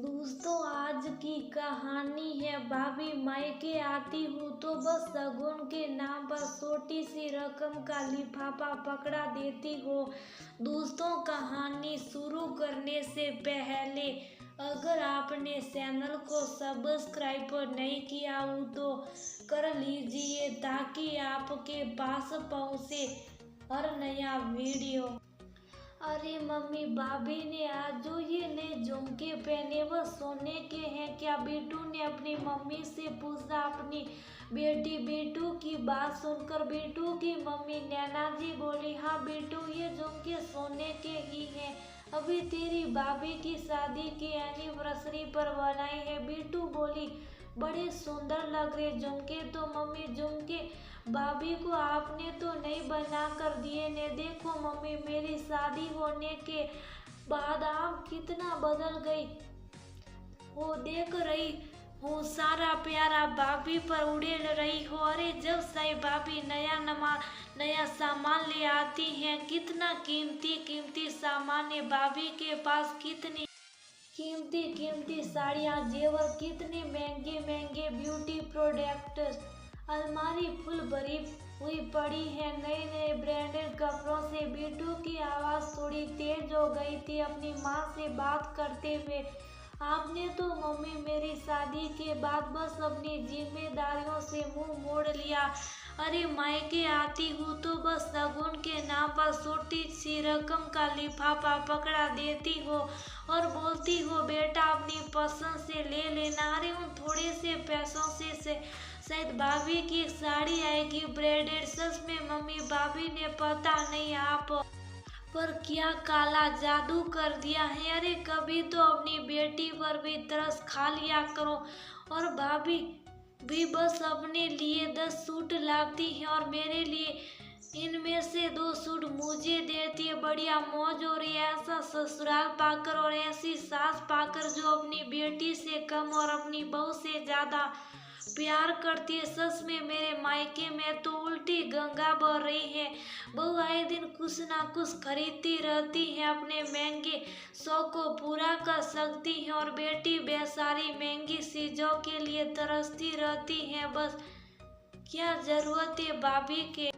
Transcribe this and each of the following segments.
दोस्तों, आज की कहानी है भाभी मायके आती हूँ तो बस शगुन के नाम पर छोटी सी रकम का लिफाफा पकड़ा देती हो। दोस्तों, कहानी शुरू करने से पहले अगर आपने चैनल को सब्सक्राइब नहीं किया हो तो कर लीजिए ताकि आपके पास पहुँचे हर नया वीडियो। अरे मम्मी, भाभी ने आज जो ये नए झुमके पहने वो सोने के हैं क्या? बिट्टू ने अपनी मम्मी से पूछा। अपनी बेटी बिट्टू की बात सुनकर बिट्टू की मम्मी नैना जी बोली, हाँ बिट्टू, ये झुमके सोने के ही हैं। अभी तेरी भाभी की शादी की एनिवर्सरी पर बनाए हैं। बिट्टू बोली, बड़े सुंदर लग रहे झुमके तो। मम्मी, झुमके भाभी को आपने तो नहीं बना कर दिए ने। देखो मम्मी, मेरी शादी होने के बाद आप कितना बदल गई हो। देख रही हूँ सारा प्यारा भाभी पर उड़ेल रही हो। अरे जब से भाभी नया सामान ले आती हैं, कितना कीमती कीमती सामान है भाभी के पास। कितनी कीमती कीमती साड़ियाँ, जेवर, कितने महंगे महंगे ब्यूटी प्रोडक्ट्स। अलमारी फुल भरी हुई पड़ी है नए नए ब्रांडेड कपड़ों से। बिट्टू की आवाज़ थोड़ी तेज हो गई थी अपनी माँ से बात करते हुए। आपने तो मम्मी मेरी शादी के बाद बस अपनी जिम्मेदारियों से मुंह मोड़ लिया। अरे मायके आती हूँ तो बस शगुन के नाम पर छोटी सी रकम का लिफाफा पकड़ा देती हो और बोलती हो बेटा अपनी पसंद से ले लेना। अरे उन थोड़े से पैसों से शायद भाभी की साड़ी आएगी ब्रांडेड। सच में मम्मी, भाभी ने पता नहीं आप पर क्या काला जादू कर दिया है। अरे कभी तो अपनी बेटी पर भी तरस खा लिया करो। और भाभी भी बस अपने लिए 10 सूट लाती है और मेरे लिए इनमें से 2 सूट मुझे देती है। बढ़िया मौज हो रही है ऐसा ससुराल पाकर और ऐसी सास पाकर जो अपनी बेटी से कम और अपनी बहू से ज्यादा प्यार करती है। सच में मेरे मायके में तो उल्टी गंगा बह रही है। बहू आए दिन कुछ ना कुछ खरीदती रहती है, अपने महंगे शौक को पूरा कर सकती है और बेटी बेचारी महंगी चीजों के लिए तरसती रहती है। बस क्या जरूरत है भाभी के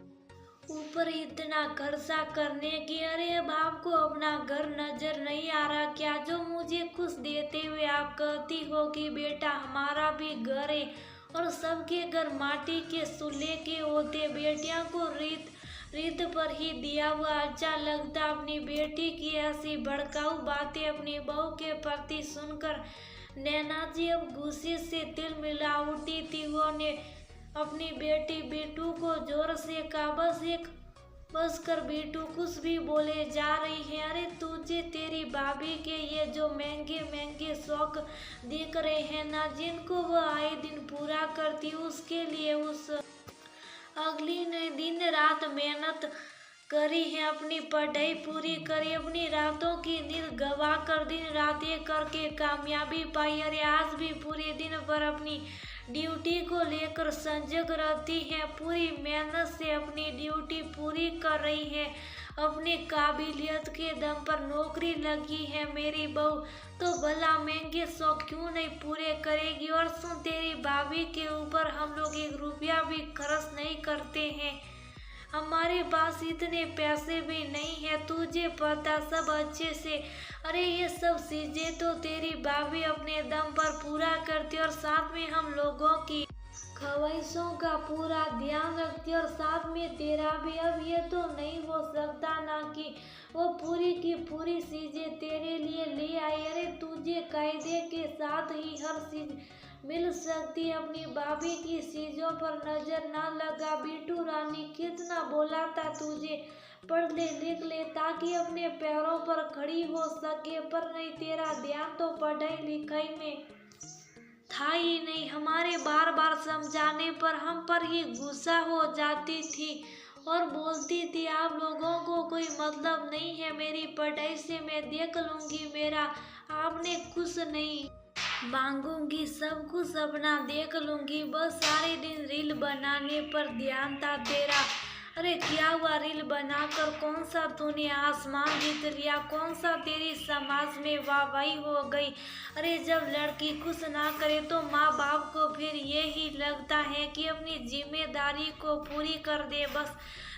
ऊपर इतना खर्चा करने की। अरे अब आपको अपना घर नजर नहीं आ रहा क्या, जो मुझे खुश देते हुए आप कहती हो कि बेटा हमारा भी घर है और सबके घर माटी के चूल्हे के होते। बेटियां को रीत पर ही दिया हुआ अच्छा लगता। अपनी बेटी की ऐसी भड़काऊ बातें अपनी बहू के प्रति सुनकर नैना जी अब गुस्से से तिल मिला उठी थी। वो ने अपनी बेटी बिट्टू को जोर से कहा, बस कर बिट्टू, कुछ भी बोले जा रही है। अरे तुझे तेरी भाभी के ये जो महंगे महंगे शौक दिख रहे हैं ना, जिनको वो आए दिन पूरा करती, उसके लिए उस अगली ने दिन रात मेहनत करी है, अपनी पढ़ाई पूरी करी, अपनी रातों की नींद गवा कर दिन रात एक करके कामयाबी पाई। अरे आज भी पूरे दिन पर अपनी ड्यूटी को लेकर सजग रहती है, पूरी मेहनत से अपनी ड्यूटी पूरी कर रही है, अपनी काबिलियत के दम पर नौकरी लगी है मेरी बहू। तो भला महंगे शौक क्यों नहीं पूरे करेगी। और सुन, तेरी भाभी के ऊपर हम लोग 1 रुपया भी खर्च नहीं करते हैं, हमारे पास इतने पैसे भी नहीं है, तुझे पता सब अच्छे से। अरे ये सब चीजें तो तेरी भाभी अपने दम पर पूरा करती और साथ में हम लोगों की ख्वाहिशों का पूरा ध्यान रखती और साथ में तेरा भी। अब ये तो नहीं हो सकता ना कि वो पूरी की पूरी चीजें तेरे लिए ले आई। अरे तुझे कायदे के साथ ही हर चीज मिल सकती है, अपनी भाभी की चीजों पर नजर न लगा। बिट्टू रानी, कितना बोला था तुझे पढ़ ले लिख ले ताकि अपने पैरों पर खड़ी हो सके, पर नहीं, तेरा ध्यान तो पढ़ाई लिखाई में था ही नहीं। हमारे बार बार समझाने पर हम पर ही गुस्सा हो जाती थी और बोलती थी आप लोगों को कोई मतलब नहीं है मेरी पढ़ाई से, मैं देख लूंगी मेरा, आपने कुछ नहीं मांगूंगी, सब कुछ अपना देख लूंगी। बस सारे दिन रील बनाने पर ध्यान था तेरा। अरे क्या हुआ, रील बनाकर कौन सा तूने आसमान जीत लिया, कौन सा तेरी समाज में वाहवाही हो गई। अरे जब लड़की खुश ना करे तो माँ बाप को फिर ये ही लगता है कि अपनी जिम्मेदारी को पूरी कर दे बस।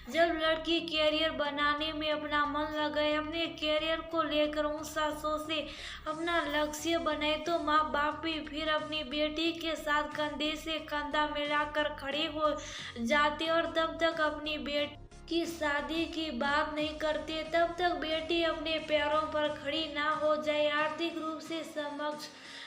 जब लड़की कैरियर बनाने में अपना मन लगाए, अपने कैरियर को लेकर ऊंचा सोचे, अपना लक्ष्य बनाए, तो माँ बाप भी फिर अपनी बेटी के साथ कंधे से कंधा मिलाकर खड़े हो जाते और तब तक अपनी बेटी की शादी की बात नहीं करते, तब तक बेटी अपने पैरों पर खड़ी ना हो जाए, आर्थिक रूप से सक्षम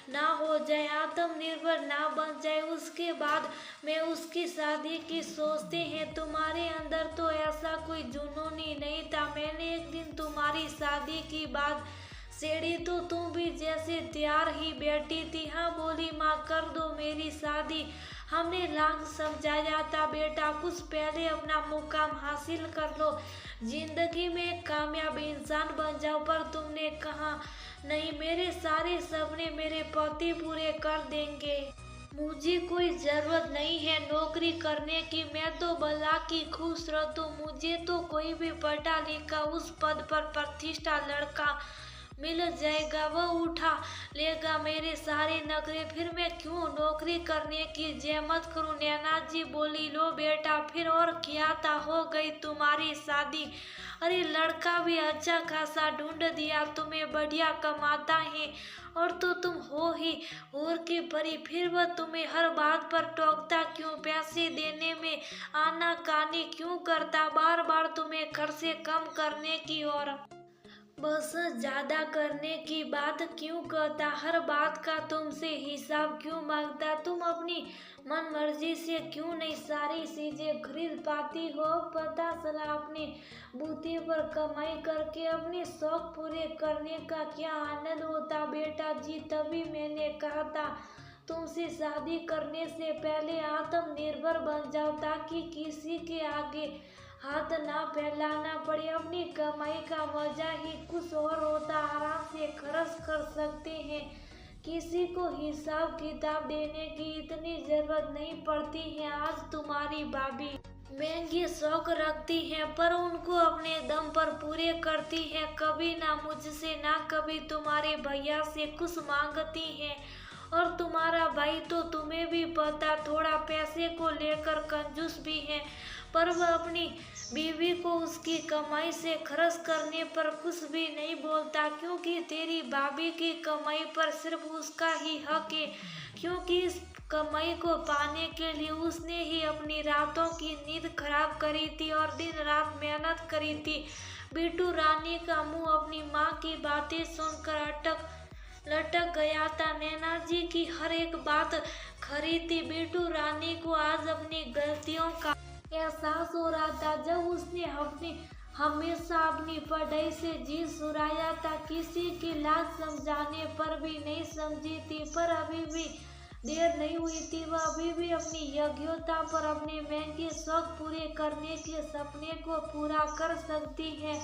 ना हो जाए, आत्मनिर्भर ना बन जाए, उसके बाद में उसकी शादी की सोचते हैं। तुम्हारे अंदर तो ऐसा कोई जुनून ही नहीं था। मैंने एक दिन तुम्हारी शादी की बात छेड़ी तो तुम भी जैसे तैयार ही बैठी थी। हाँ बोली, माँ कर दो मेरी शादी। हमने लाख समझाया था, बेटा कुछ पहले अपना मुकाम हासिल कर लो, जिंदगी में एक कामयाब इंसान बन जाओ। पर तुमने कहा नहीं, मेरे सारे सपने मेरे पति पूरे कर देंगे, मुझे कोई जरूरत नहीं है नौकरी करने की, मैं तो भला की खुश रहूं, मुझे तो कोई भी पढ़ा लिखा उस पद पर प्रतिष्ठा लड़का मिल जाएगा, वह उठा लेगा मेरे सारे नखरे, फिर मैं क्यों नौकरी करने की जहमत करूं। नैना जी बोली, लो बेटा फिर और क्या था, हो गई तुम्हारी शादी। अरे लड़का भी अच्छा खासा ढूंढ दिया, तुम्हें बढ़िया कमाता है और तो तुम हो ही हूर की परी, फिर वह तुम्हें हर बात पर टोकता क्यों, पैसे देने में आनाकानी क्यों करता, बार बार तुम्हें घर से कम करने की और बस ज्यादा करने की बात क्यों कहता, हर बात का तुमसे हिसाब क्यों मांगता, तुम अपनी मन मर्जी से क्यों नहीं सारी चीजें खरीद पाती हो। पता चला अपने बूते पर कमाई करके अपने शौक पूरे करने का क्या आनंद होता। बेटा जी तभी मैंने कहा था तुमसे शादी करने से पहले आत्मनिर्भर बन जाओ, ताकि किसी के आगे हाथ ना फैलाना पड़े, अपनी कमाई का मजा ही कुछ और होता, आराम से खर्च कर सकते हैं, किसी को हिसाब किताब देने की इतनी जरूरत नहीं पड़ती है। आज तुम्हारी भाभी महंगे शौक रखती हैं पर उनको अपने दम पर पूरे करती हैं, कभी ना मुझसे ना कभी तुम्हारे भैया से कुछ मांगती हैं, और तुम्हारा भाई तो तुम्हें भी पता थोड़ा पैसे को लेकर कंजूस भी है, पर वह अपनी बीवी को उसकी कमाई से खर्च करने पर कुछ भी नहीं बोलता, क्योंकि तेरी भाभी की कमाई पर सिर्फ उसका ही हक है, क्योंकि इस कमाई को पाने के लिए उसने ही अपनी रातों की नींद खराब करी थी और दिन रात मेहनत करी थी। बिट्टू रानी का मुंह अपनी माँ की बातें सुनकर लटक गया था। नैना जी की हर एक बात खरी थी। बिट्टू रानी को आज अपनी गलतियों का एहसास हो रहा था। जब उसने हमेशा अपनी पढ़ाई से जी सुराया था, किसी की लाज समझाने पर भी नहीं समझी थी, पर अभी भी देर नहीं हुई थी, वह अभी भी अपनी योग्यता पर अपने महंगे शौक पूरे करने के सपने को पूरा कर सकती है।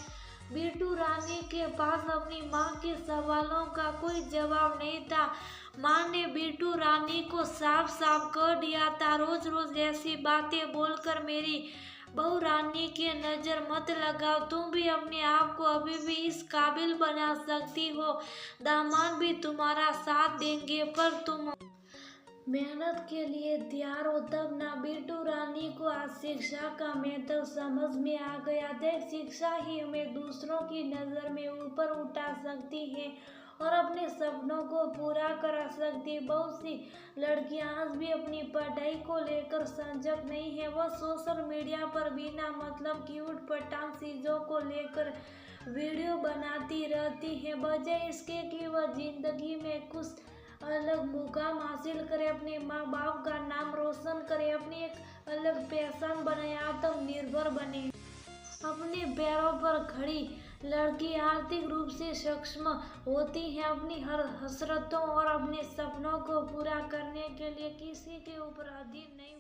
बिट्टू रानी के पास अपनी माँ के सवालों का कोई जवाब नहीं था। माँ ने बिट्टू रानी को साफ साफ कह दिया था, रोज रोज ऐसी बातें बोलकर मेरी बहू रानी के नजर मत लगाओ, तुम भी अपने आप को अभी भी इस काबिल बना सकती हो, दामाद भी तुम्हारा साथ देंगे, पर तुम मेहनत के लिए तैयार हो तब ना। बिट्टू रानी को आज शिक्षा का महत्व समझ में आ गया था। शिक्षा ही हमें दूसरों की नज़र में ऊपर उठा सकती है और अपने सपनों को पूरा करा सकती। बहुत सी लड़कियां आज भी अपनी पढ़ाई को लेकर संजक नहीं है, वह सोशल मीडिया पर बिना मतलब की उटपटांग चीज़ों को लेकर वीडियो बनाती रहती है, बजाय इसके कि वह जिंदगी में कुछ अलग मुकाम हासिल करे, अपने माँ बाप का नाम रोशन करे, अपनी एक अलग पहचान बनाए, आत्मनिर्भर बने। अपने पैरों पर खड़ी लड़की आर्थिक रूप से सक्षम होती है, अपनी हर हसरतों और अपने सपनों को पूरा करने के लिए किसी के ऊपर अधीन नहीं